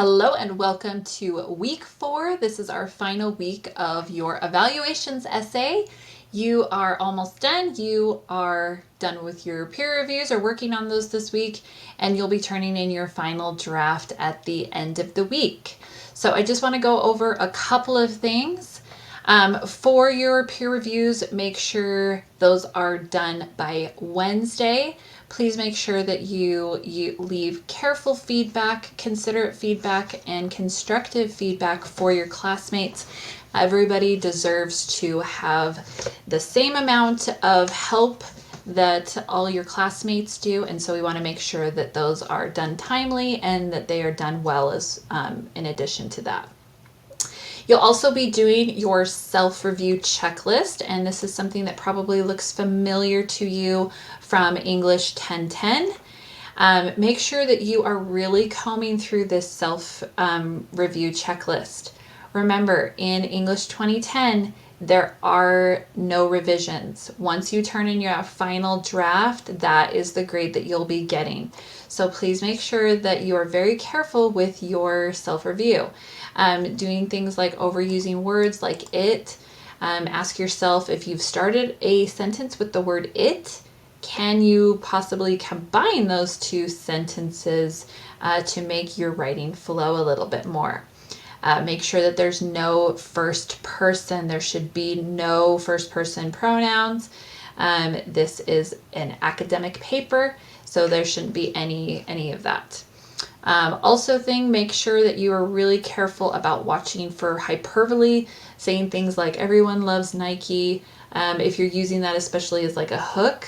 Hello and welcome to week 4. This is our final week of your evaluations essay. You are almost done. You are done with your peer reviews or working on those this week, and you'll be turning in your final draft at the end of the week. So I just want to go over a couple of things. For your peer reviews, make sure those are done by Wednesday. Please make sure that you leave careful feedback, considerate feedback, and constructive feedback for your classmates. Everybody deserves to have the same amount of help that all your classmates do, and so we want to make sure that those are done timely and that they are done well as in addition to that. You'll also be doing your self-review checklist, and this is something that probably looks familiar to you from English 1010. Make sure that you are really combing through this self-review checklist. Remember, in English 2010, there are no revisions. Once you turn in your final draft, that is the grade that you'll be getting. So please make sure that you are very careful with your self-review. Doing things like overusing words like it. Ask yourself, if you've started a sentence with the word it, can you possibly combine those two sentences to make your writing flow a little bit more? Make sure that there's no first person. There should be no first person pronouns. This is an academic paper, so there shouldn't be any of that. Also make sure that you are really careful about watching for hyperbole, saying things like everyone loves Nike. If you're using that especially as like a hook,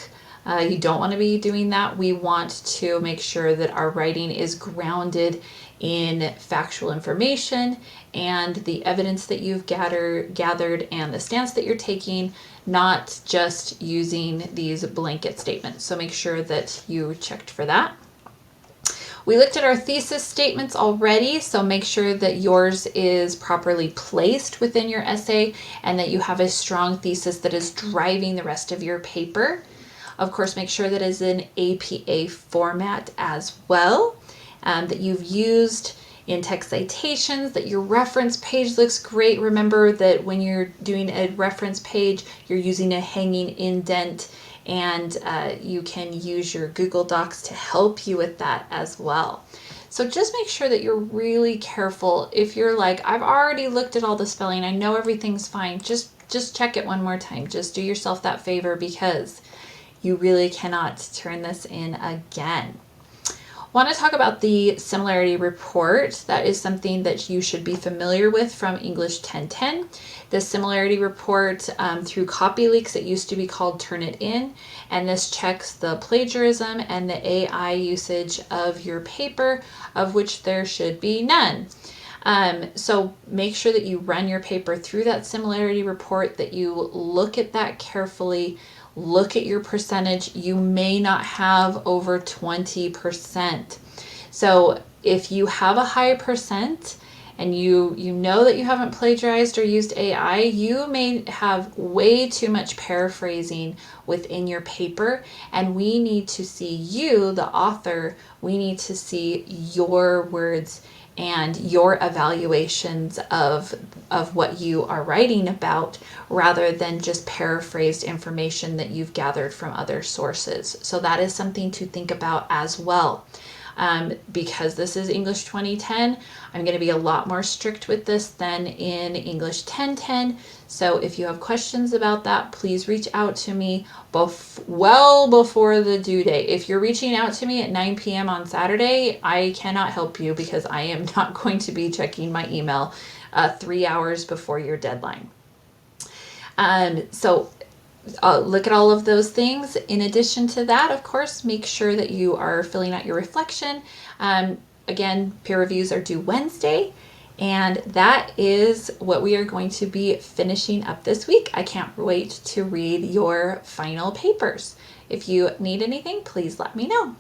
you don't want to be doing that. We want to make sure that our writing is grounded in factual information and the evidence that you've gathered and the stance that you're taking, not just using these blanket statements. So make sure that you checked for that. We looked at our thesis statements already, so make sure that yours is properly placed within your essay and that you have a strong thesis that is driving the rest of your paper. Of course, make sure that it's in APA format as well, that you've used in text citations, that your reference page looks great. Remember that when you're doing a reference page, you're using a hanging indent, and you can use your Google Docs to help you with that as well. So just make sure that you're really careful. If you're like, I've already looked at all the spelling, I know everything's fine, just check it one more time. Just do yourself that favor, because you really cannot turn this in again. Want to talk about the similarity report. That is something that you should be familiar with from English 1010. The similarity report, through CopyLeaks, it used to be called Turnitin, and this checks the plagiarism and the AI usage of your paper, of which there should be none. So make sure that you run your paper through that similarity report, that you look at that carefully. Look at your percentage. You may not have over 20%. So if you have a high percent and you know that you haven't plagiarized or used AI, you may have way too much paraphrasing within your paper, and we need to see you, the author, we need to see your words and your evaluations of what you are writing about, rather than just paraphrased information that you've gathered from other sources. So that is something to think about as well. Because this is English 2010, I'm going to be a lot more strict with this than in English 1010. So if you have questions about that, please reach out to me well before the due date. If you're reaching out to me at 9 p.m. on Saturday, I cannot help you, because I am not going to be checking my email 3 hours before your deadline. Look at all of those things. In addition to that, of course, make sure that you are filling out your reflection. Again, peer reviews are due Wednesday, and that is what we are going to be finishing up this week. I can't wait to read your final papers. If you need anything, please let me know.